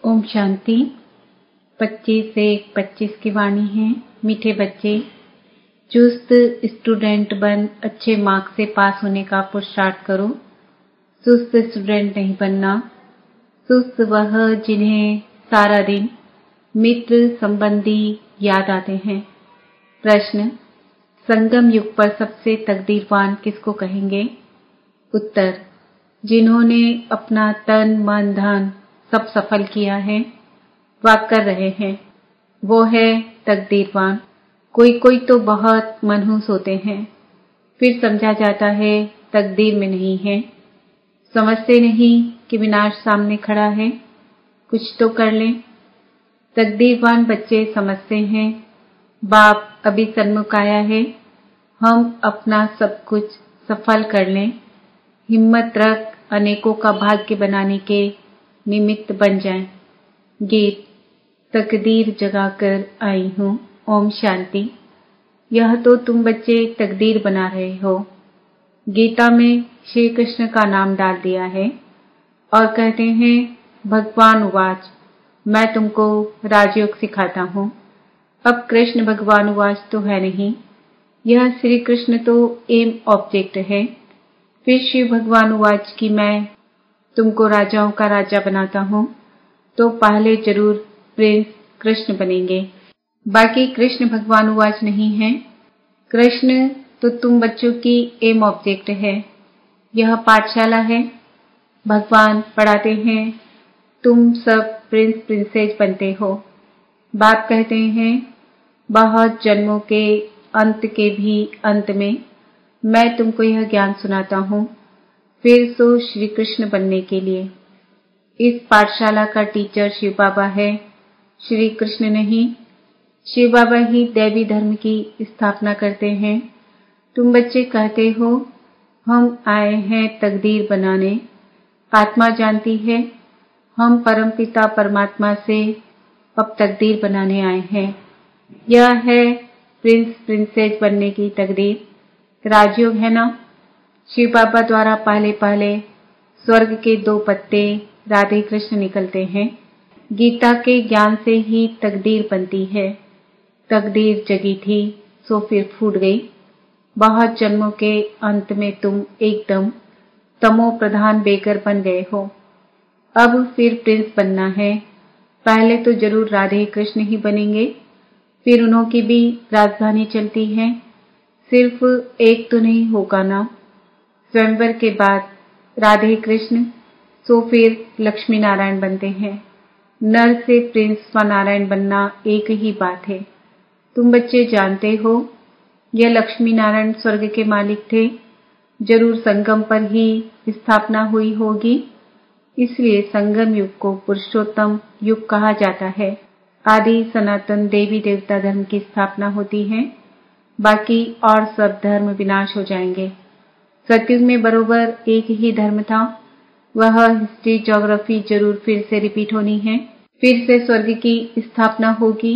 ओम शांति। 25/1/25 की वाणी है। मीठे बच्चे, चुस्त स्टूडेंट बन अच्छे मार्क्स से पास होने का पुरुषार्थ करो। सुस्त स्टूडेंट नहीं बनना। सुस्त वह जिन्हें सारा दिन मित्र संबंधी याद आते हैं। प्रश्न, संगम युग पर सबसे तकदीरवान किसको कहेंगे? उत्तर, जिन्होंने अपना तन मन धन सब सफल किया है, वह कर रहे हैं, वो है तकदीरवान। कोई कोई तो बहुत मनहूस होते हैं, फिर समझा जाता है तकदीर में नहीं है। समझते नहीं कि विनाश सामने खड़ा है, कुछ तो कर लें। तकदीरवान बच्चे समझते हैं बाप अभी सन्मुख आया है, हम अपना सब कुछ सफल कर लें। हिम्मत रख अनेकों का भाग्य बनाने के निमित्त बन जाएं। गीत, तकदीर जगाकर आई हूँ। ओम शांति। यह तो तुम बच्चे तकदीर बना रहे हो। गीता में श्री कृष्ण का नाम डाल दिया है और कहते हैं भगवान उवाच, मैं तुमको राजयोग सिखाता हूँ। अब कृष्ण भगवान उवाच तो है नहीं, यह श्री कृष्ण तो एम ऑब्जेक्ट है। फिर शिव भगवान उवाच कि मैं तुमको राजाओं का राजा बनाता हूँ, तो पहले जरूर प्रिंस कृष्ण बनेंगे। बाकी कृष्ण भगवान उवाच नहीं है। कृष्ण तो तुम बच्चों की एम ऑब्जेक्ट है। यह पाठशाला है, भगवान पढ़ाते हैं, तुम सब प्रिंस प्रिंसेस बनते हो। बाप कहते हैं बहुत जन्मों के अंत के भी अंत में मैं तुमको यह ज्ञान सुनाता हूँ, फिर सो श्री कृष्ण बनने के लिए। इस पाठशाला का टीचर शिव बाबा है, श्री कृष्ण नहीं। शिव बाबा ही दैवी धर्म की स्थापना करते हैं। तुम बच्चे कहते हो हम आए हैं तकदीर बनाने। आत्मा जानती है हम परमपिता परमात्मा से अब तकदीर बनाने आए हैं। यह है प्रिंस प्रिंसेस बनने की तकदीर। राजयोग है ना। शिव बाबा द्वारा पहले पहले स्वर्ग के 2 पत्ते राधे कृष्ण निकलते हैं। गीता के ज्ञान से ही तकदीर बनती है। तकदीर जगी थी सो फिर फूट गई। बहुत जन्मों के अंत में तुम एकदम तमो प्रधान बेकर बन गए हो। अब फिर प्रिंस बनना है। पहले तो जरूर राधे कृष्ण ही बनेंगे, फिर उन्हों की भी राजधानी चलती है। सिर्फ एक तो नहीं होगा ना। स्वयंवर के बाद राधे कृष्ण, सो फिर लक्ष्मी नारायण बनते हैं। नर से प्रिंस स्वनारायण बनना एक ही बात है। तुम बच्चे जानते हो यह लक्ष्मी नारायण स्वर्ग के मालिक थे। जरूर संगम पर ही स्थापना हुई होगी, इसलिए संगम युग को पुरुषोत्तम युग कहा जाता है। आदि सनातन देवी देवता धर्म की स्थापना होती है, बाकी और सब धर्म विनाश हो जाएंगे। सतयुग में बरोबर एक ही धर्म था। वह हिस्ट्री ज्योग्राफी जरूर फिर से रिपीट होनी है। फिर से स्वर्ग की स्थापना होगी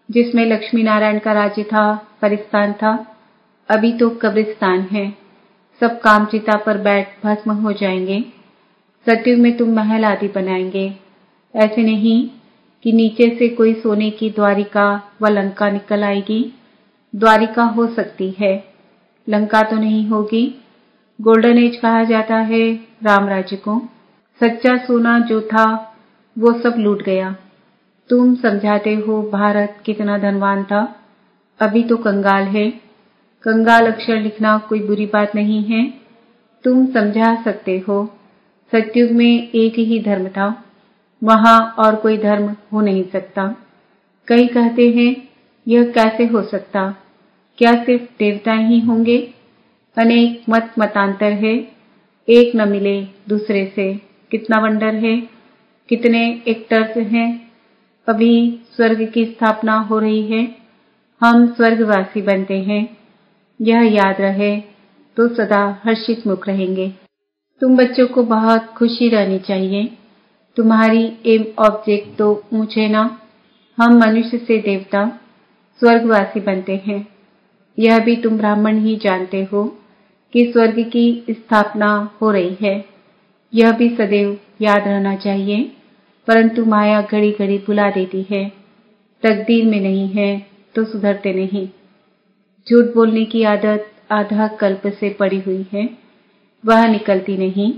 जिसमें लक्ष्मी नारायण का राज्य था, परिस्तान था। अभी तो कब्रिस्तान है, सब कामचिता पर बैठ भस्म हो जाएंगे। सतयुग में तुम महल आदि बनाएंगे। ऐसे नहीं कि नीचे से कोई सोने की द्वारिका व लंका निकल आएगी। द्वारिका हो सकती है, लंका तो नहीं होगी। गोल्डन एज कहा जाता है राम राज्य को। सच्चा सोना जो था वो सब लूट गया। तुम समझाते हो भारत कितना धनवान था, अभी तो कंगाल है। कंगाल अक्षर लिखना कोई बुरी बात नहीं है, तुम समझा सकते हो। सतयुग में एक ही धर्म था, वहां और कोई धर्म हो नहीं सकता। कई कहते हैं यह कैसे हो सकता, क्या सिर्फ देवता ही होंगे? अनेक मत मतांतर है, एक न मिले दूसरे से। कितना वंडर है, कितने एक्टर्स हैं। अभी स्वर्ग की स्थापना हो रही है, हम स्वर्गवासी बनते हैं। यह याद रहे तो सदा हर्षित मुख रहेंगे। तुम बच्चों को बहुत खुशी रहनी चाहिए। तुम्हारी एम ऑब्जेक्ट तो ऊंचे ना। हम मनुष्य से देवता स्वर्गवासी बनते हैं। यह भी तुम ब्राह्मण ही जानते हो कि स्वर्ग की स्थापना हो रही है। यह भी सदैव याद रहना चाहिए। परंतु माया घड़ी घड़ी बुला देती है। तकदीर में नहीं है तो सुधरते नहीं। झूठ बोलने की आदत आधा कल्प से पड़ी हुई है, वह निकलती नहीं।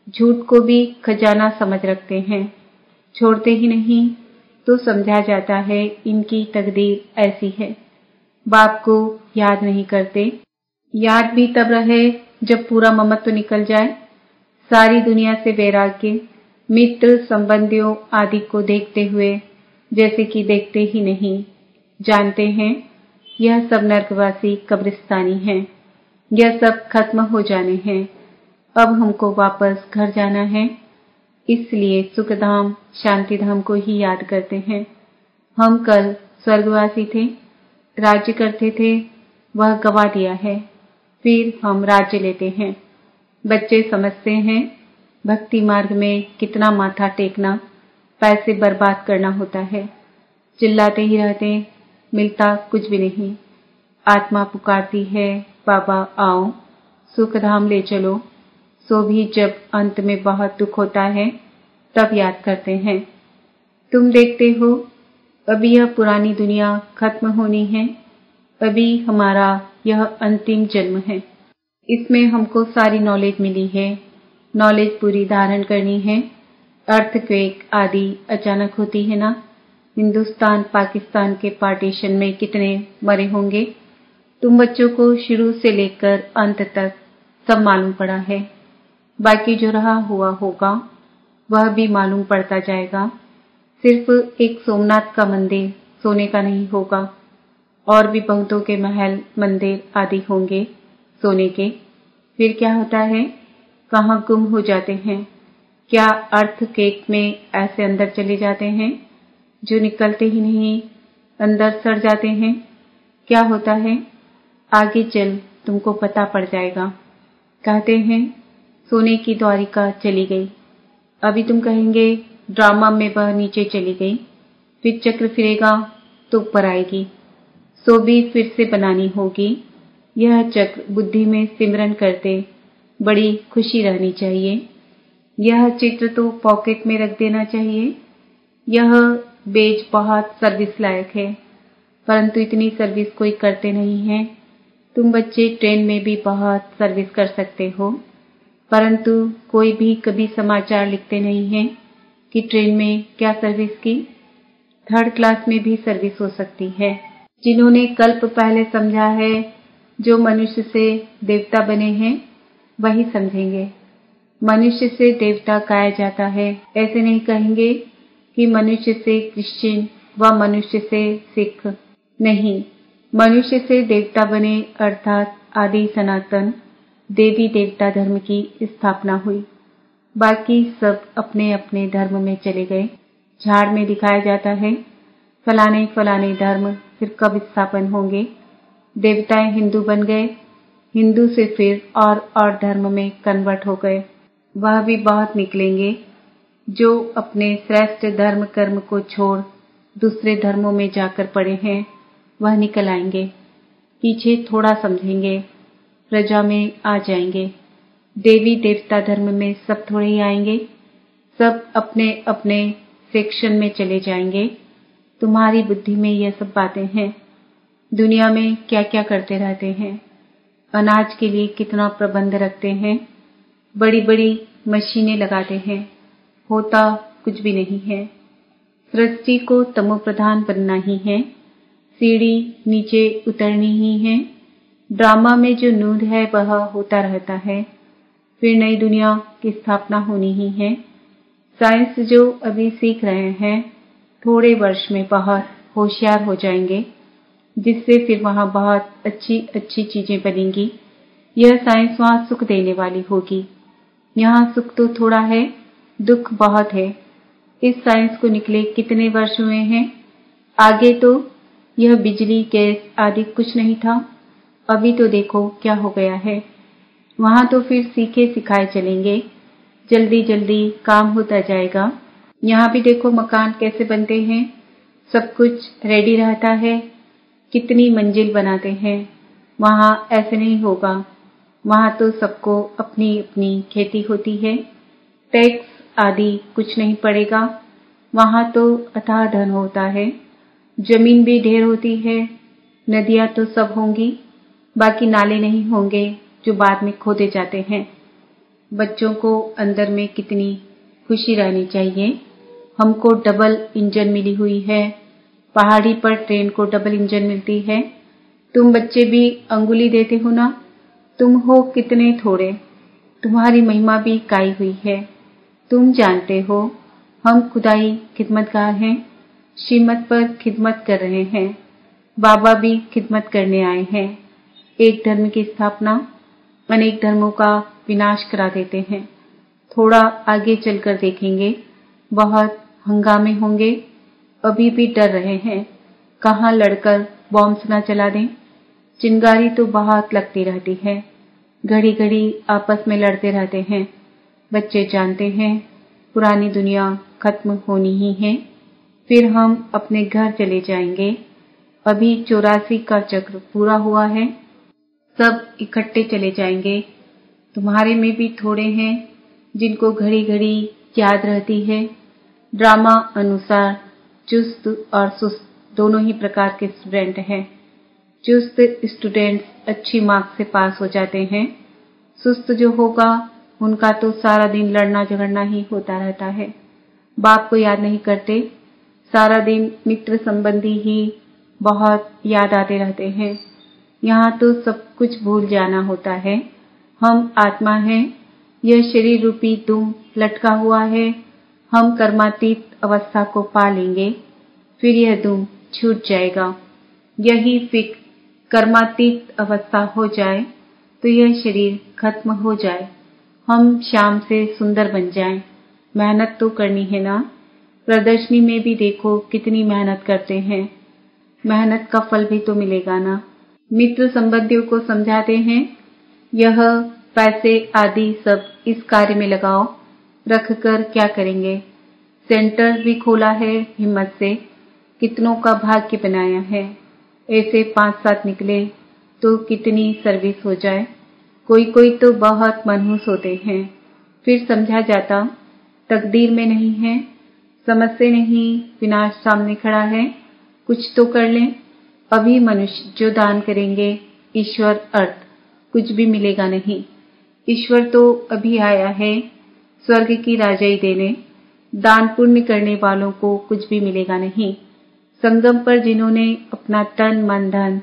झूठ को भी खजाना समझ रखते हैं, छोड़ते ही नहीं। तो समझा जाता है इनकी तकदीर ऐसी है। बाप को याद नहीं करते। याद भी तब रहे जब पूरा ममत्व निकल जाए। सारी दुनिया से वैराग्य, मित्र संबंधियों आदि को देखते हुए जैसे कि देखते ही नहीं, जानते हैं यह सब नरकवासी कब्रिस्तानी हैं, यह सब खत्म हो जाने हैं। अब हमको वापस घर जाना है, इसलिए सुखधाम शांतिधाम को ही याद करते हैं। हम कल स्वर्गवासी थे, राज्य करते थे, वह गवा दिया है, फिर हम राज्य लेते हैं। बच्चे समझते हैं भक्ति मार्ग में कितना माथा टेकना, पैसे बर्बाद करना होता है। चिल्लाते ही रहते, मिलता कुछ भी नहीं। आत्मा पुकारती है, बाबा आओ, सुखधाम ले चलो। सो भी जब अंत में बहुत दुख होता है तब याद करते हैं। तुम देखते हो अभी यह पुरानी दुनिया खत्म होनी है, अभी हमारा यह अंतिम जन्म है। इसमें हमको सारी नॉलेज मिली है, नॉलेज पूरी धारण करनी है। अर्थक्वेक आदि अचानक होती है ना, हिंदुस्तान पाकिस्तान के पार्टीशन में कितने मरे होंगे। तुम बच्चों को शुरू से लेकर अंत तक सब मालूम पड़ा है। बाकी जो रहा हुआ होगा वह भी मालूम पड़ता जाएगा। सिर्फ एक सोमनाथ का मंदिर सोने का नहीं होगा, और भी बहुतों के महल मंदिर आदि होंगे सोने के। फिर क्या होता है, कहाँ गुम हो जाते हैं। क्या अर्थ केक में ऐसे अंदर चले जाते हैं जो निकलते ही नहीं, अंदर सड़ जाते हैं। क्या होता है, आगे चल तुमको पता पड़ जाएगा। कहते हैं सोने की द्वारिका चली गई। अभी तुम कहेंगे ड्रामा में वह नीचे चली गई, फिर चक्र फिरेगा तो ऊपर आएगी। सो भी फिर से बनानी होगी। यह चक्र बुद्धि में सिमरन करते बड़ी खुशी रहनी चाहिए। यह चित्र तो पॉकेट में रख देना चाहिए। यह बेज बहुत सर्विस लायक है, परंतु इतनी सर्विस कोई करते नहीं है। तुम बच्चे ट्रेन में भी बहुत सर्विस कर सकते हो, परंतु कोई भी कभी समाचार लिखते नहीं है कि ट्रेन में क्या सर्विस की। थर्ड क्लास में भी सर्विस हो सकती है। जिन्होंने कल्प पहले समझा है, जो मनुष्य से देवता बने हैं, वही समझेंगे। मनुष्य से देवता कहा जाता है, ऐसे नहीं कहेंगे कि मनुष्य से क्रिश्चियन व मनुष्य से सिख। नहीं, मनुष्य से देवता बने अर्थात आदि सनातन देवी देवता धर्म की स्थापना हुई। बाकी सब अपने अपने धर्म में चले गए। झाड़ में दिखाया जाता है फलाने फलाने धर्म फिर कब स्थापन होंगे। देवताएं हिंदू बन गए, हिंदू से फिर और धर्म में कन्वर्ट हो गए। वह भी बहुत निकलेंगे जो अपने श्रेष्ठ धर्म कर्म को छोड़ दूसरे धर्मों में जाकर पड़े हैं, वह निकल आएंगे। पीछे थोड़ा समझेंगे, प्रजा में आ जाएंगे। देवी देवता धर्म में सब थोड़े ही आएंगे, सब अपने अपने सेक्शन में चले जाएंगे। तुम्हारी बुद्धि में यह सब बातें हैं। दुनिया में क्या क्या करते रहते हैं, अनाज के लिए कितना प्रबंध रखते हैं, बड़ी बड़ी मशीनें लगाते हैं, होता कुछ भी नहीं है। सृष्टि को तमो प्रधान बनना ही है, सीढ़ी नीचे उतरनी ही है। ड्रामा में जो नूद है वह होता रहता है, फिर नई दुनिया की स्थापना होनी ही है। साइंस जो अभी सीख रहे हैं, थोड़े वर्ष में बहुत होशियार हो जाएंगे, जिससे फिर वहाँ बहुत अच्छी अच्छी चीजें बनेंगी। यह साइंस वहाँ सुख देने वाली होगी। यहाँ सुख तो थोड़ा है, दुख बहुत है। इस साइंस को निकले कितने वर्ष हुए हैं। आगे तो यह बिजली गैस आदि कुछ नहीं था, अभी तो देखो क्या हो गया है। वहाँ तो फिर सीखे सिखाए चलेंगे, जल्दी जल्दी काम होता जाएगा। यहाँ भी देखो मकान कैसे बनते हैं, सब कुछ रेडी रहता है, कितनी मंजिल बनाते हैं। वहाँ ऐसे नहीं होगा, वहाँ तो सबको अपनी अपनी खेती होती है, टैक्स आदि कुछ नहीं पड़ेगा। वहां तो अथाह धन होता है, जमीन भी ढेर होती है, नदियां तो सब होंगी, बाकी नाले नहीं होंगे जो बाद में खोदे जाते हैं। बच्चों को अंदर में कितनी खुशी रहनी चाहिए। हमको डबल इंजन मिली हुई है, पहाड़ी पर ट्रेन को डबल इंजन मिलती है। तुम बच्चे भी अंगुली देते हो ना, तुम हो कितने थोड़े, तुम्हारी महिमा भी काई हुई है। तुम जानते हो हम खुदाई खिदमतगार हैं, श्रीमत पर खिदमत कर रहे हैं। बाबा भी खिदमत करने आए हैं। एक धर्म की स्थापना अनेक धर्मों का विनाश करा देते हैं। थोड़ा आगे चलकर देखेंगे, बहुत हंगामे होंगे। अभी भी डर रहे हैं, कहाँ लड़कर बॉम्ब न चला दें। चिंगारी तो बहुत लगती रहती है, घड़ी घड़ी आपस में लड़ते रहते हैं। बच्चे जानते हैं पुरानी दुनिया खत्म होनी ही है, फिर हम अपने घर चले जाएंगे। अभी 84 का चक्र पूरा हुआ है, सब इकट्ठे चले जाएंगे। तुम्हारे में भी थोड़े हैं जिनको घड़ी घड़ी याद रहती है। ड्रामा अनुसार चुस्त और सुस्त दोनों ही प्रकार के स्टूडेंट हैं। चुस्त स्टूडेंट्स अच्छी मार्क्स से पास हो जाते हैं। सुस्त जो होगा उनका तो सारा दिन लड़ना झगड़ना ही होता रहता है, बाप को याद नहीं करते। सारा दिन मित्र संबंधी ही बहुत याद आते रहते हैं। यहाँ तो सब कुछ भूल जाना होता है। हम आत्मा हैं, यह शरीर रूपी दुम लटका हुआ है। हम कर्मातीत अवस्था को पा लेंगे, फिर यह दुम छूट जाएगा। यही फिक्र कर्मातीत अवस्था हो जाए तो यह शरीर खत्म हो जाए, हम शाम से सुंदर बन जाएं। मेहनत तो करनी है ना। प्रदर्शनी में भी देखो कितनी मेहनत करते हैं, मेहनत का फल भी तो मिलेगा ना। मित्र संबंधियों को समझाते हैं, यह पैसे आदि सब इस कार्य में लगाओ, रखकर क्या करेंगे। सेंटर भी खोला है हिम्मत से, कितनों का भाग्य बनाया है। ऐसे 5-7 निकले तो कितनी सर्विस हो जाए। कोई कोई तो बहुत मनहूस होते हैं, फिर समझा जाता तकदीर में नहीं है, समझते नहीं विनाश सामने खड़ा है, कुछ तो कर लें। अभी मनुष्य जो दान करेंगे ईश्वर अर्थ कुछ भी मिलेगा नहीं। ईश्वर तो अभी आया है स्वर्ग की राजाई देने, दान पुण्य करने वालों को कुछ भी मिलेगा नहीं। संगम पर जिन्होंने अपना तन मन धन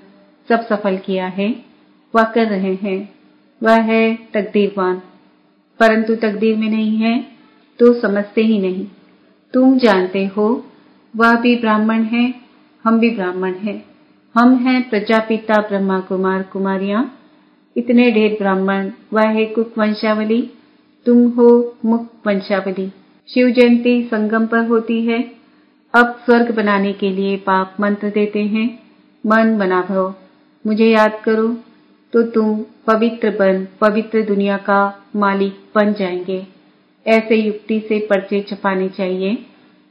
सब सफल किया है वह कर रहे हैं, वह है तकदीरवान। परंतु तकदीर में नहीं है तो समझते ही नहीं। तुम जानते हो वह भी ब्राह्मण है, हम भी ब्राह्मण हैं। हम हैं प्रजापिता ब्रह्मा कुमार कुमारियां, इतने ढेर ब्राह्मण। वह है कुक वंशावली, तुम हो मुक्त वंशावली। शिव जयंती संगम पर होती है। अब स्वर्ग बनाने के लिए बाप मंत्र देते हैं, मन बना भव, मुझे याद करो तो तुम पवित्र बन पवित्र दुनिया का मालिक बन जाएंगे। ऐसे युक्ति से पर्चे छपाने चाहिए।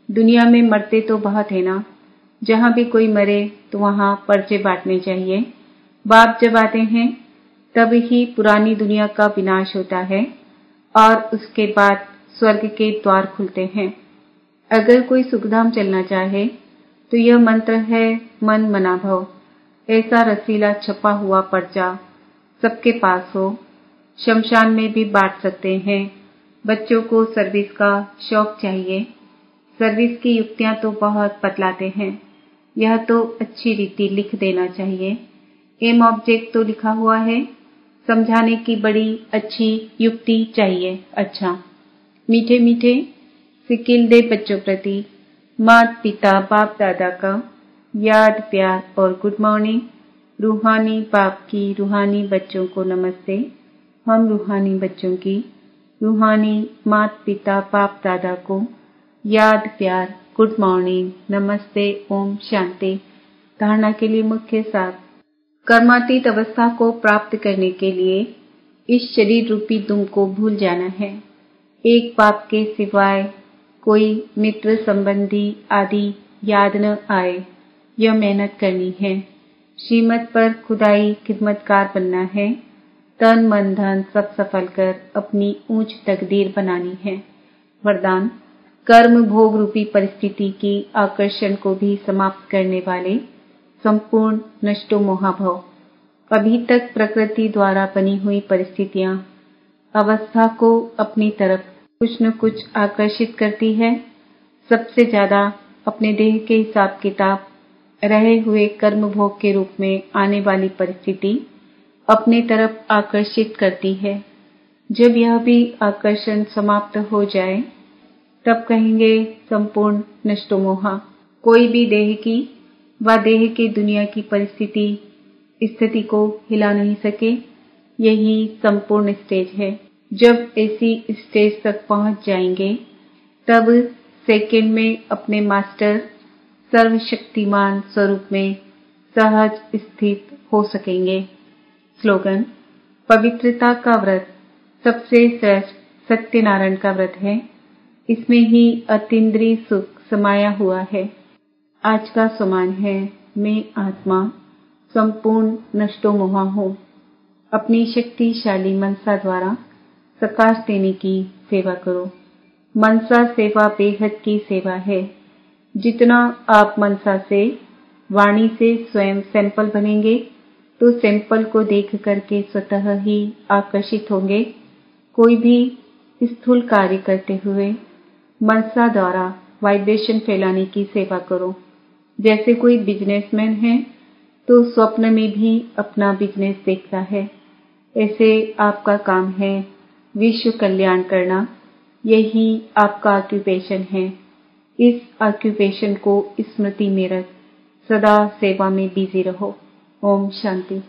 दुनिया में मरते तो बहुत है ना, जहां भी कोई मरे तो वहां पर्चे बांटने चाहिए। बाप जब आते हैं तब ही पुरानी दुनिया का विनाश होता है और उसके बाद स्वर्ग के द्वार खुलते हैं। अगर कोई सुखधाम चलना चाहे तो यह मंत्र है, मन मना भव। ऐसा रसीला छपा हुआ पर्चा सबके पास हो, शमशान में भी बांट सकते हैं। बच्चों को सर्विस का शौक चाहिए। सर्विस की युक्तियां तो बहुत बतलाते हैं, यह तो अच्छी रीति लिख देना चाहिए। एम ऑब्जेक्ट तो लिखा हुआ है, समझाने की बड़ी अच्छी युक्ति चाहिए। अच्छा, मीठे मीठे सिकिल दे बच्चों प्रति माता पिता बाप दादा का याद प्यार और गुड मॉर्निंग। रूहानी बाप की रूहानी बच्चों को नमस्ते। हम रूहानी बच्चों की रूहानी माता पिता बाप दादा को याद प्यार गुड मॉर्निंग नमस्ते ओम शांति। धारणा के लिए मुख्य सार, कर्मातीत अवस्था को प्राप्त करने के लिए इस शरीर रूपी दुम को भूल जाना है। एक बाप के सिवाय कोई मित्र संबंधी आदि याद न आए, यह मेहनत करनी है। श्रीमत पर खुदाई खिदमतकार बनना है। तन मन धन सब सफल कर अपनी ऊंच तकदीर बनानी है। वरदान, कर्म भोग रूपी परिस्थिति की आकर्षण को भी समाप्त करने वाले संपूर्ण नष्टो मोहाभव। अभी तक प्रकृति द्वारा बनी हुई परिस्थितियां अवस्था को अपनी तरफ कुछ न कुछ आकर्षित करती है। सबसे ज्यादा अपने देह के हिसाब किताब रहे हुए कर्म भोग के रूप में आने वाली परिस्थिति अपने तरफ आकर्षित करती है। जब यह भी आकर्षण समाप्त हो जाए तब कहेंगे संपूर्ण नष्टो मोहा। कोई भी देह की व देह के दुनिया की परिस्थिति स्थिति को हिला नहीं सके। यही संपूर्ण स्टेज है। जब ऐसी स्टेज तक पहुंच जाएंगे तब सेकंड में अपने मास्टर सर्वशक्तिमान स्वरूप में सहज स्थित हो सकेंगे। स्लोगन: पवित्रता का व्रत सबसे श्रेष्ठ सत्यनारायण का व्रत है। इसमें ही अतीन्द्रिय सुख समाया हुआ है। आज का समान है, मैं आत्मा संपूर्ण नष्टो मोहा हूँ। अपनी शक्तिशाली मनसा द्वारा प्रकाश देने की सेवा करो। मनसा सेवा बेहद की सेवा है। जितना आप मनसा से वाणी से स्वयं सैंपल बनेंगे तो सैंपल को देख करके स्वतः ही आकर्षित होंगे। कोई भी स्थूल कार्य करते हुए मनसा द्वारा वाइब्रेशन फैलाने की सेवा करो। जैसे कोई बिजनेसमैन है तो स्वप्न में भी अपना बिजनेस देखता है, ऐसे आपका काम है विश्व कल्याण करना। यही आपका ऑक्यूपेशन है। इस ऑक्यूपेशन को स्मृति में रख सदा सेवा में बिजी रहो। ओम शांति।